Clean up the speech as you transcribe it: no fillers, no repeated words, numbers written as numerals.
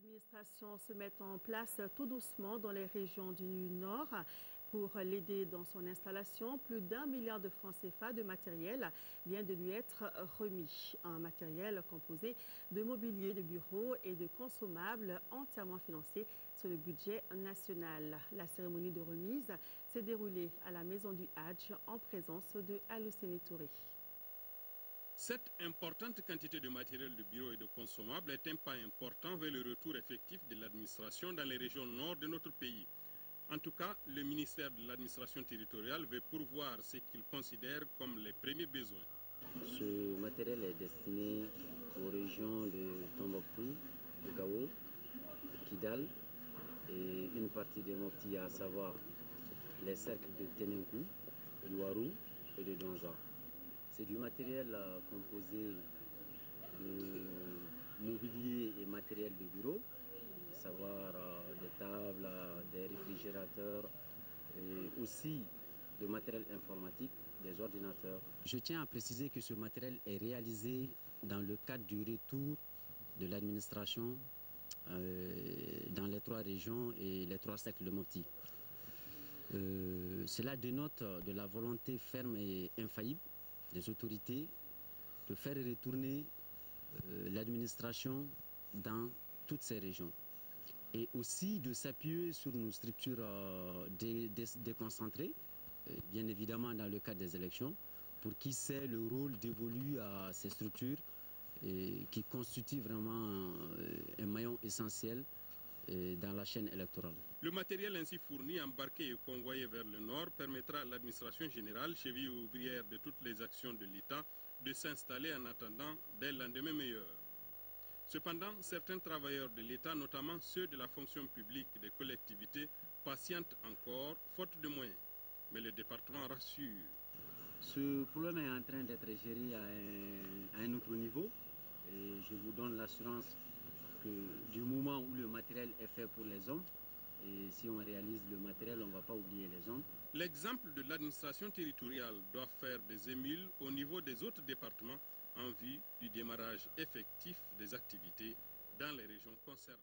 L'administration se met en place tout doucement dans les régions du Nord. Pour l'aider dans son installation, plus d'1 milliard de francs CFA de matériel vient de lui être remis. Un matériel composé de mobilier de bureau et de consommables entièrement financé sur le budget national. La cérémonie de remise s'est déroulée à la Maison du Hadj en présence de Alousseni Touré. Cette importante quantité de matériel de bureau et de consommables est un pas important vers le retour effectif de l'administration dans les régions nord de notre pays. En tout cas, le ministère de l'administration territoriale veut pourvoir ce qu'il considère comme les premiers besoins. Ce matériel est destiné aux régions de Tombouctou, de Gao, de Kidal et une partie de Mopti, à savoir les cercles de Tenenkou, de Ouarou et de Donza. C'est du matériel composé de mobilier et matériel de bureau, à savoir des tables, des réfrigérateurs et aussi de matériel informatique, des ordinateurs. Je tiens à préciser que ce matériel est réalisé dans le cadre du retour de l'administration dans les 3 régions et les 3 cercles de Mopti. Cela dénote de la volonté ferme et infaillible des autorités de faire retourner l'administration dans toutes ces régions et aussi de s'appuyer sur nos structures déconcentrées, bien évidemment dans le cadre des élections, pour qui c'est le rôle dévolu à ces structures qui constituent vraiment un maillon essentiel dans la chaîne électorale. Le matériel ainsi fourni, embarqué et convoyé vers le nord permettra à l'administration générale, cheville ouvrière de toutes les actions de l'État, de s'installer en attendant des lendemains meilleurs. Cependant, certains travailleurs de l'État, notamment ceux de la fonction publique des collectivités, patientent encore, faute de moyens. Mais le département rassure. Ce problème est en train d'être géré à un autre niveau et je vous donne l'assurance que du moment où le matériel est fait pour les hommes, et si on réalise le matériel, on ne va pas oublier les hommes. L'exemple de l'administration territoriale doit faire des émules au niveau des autres départements en vue du démarrage effectif des activités dans les régions concernées.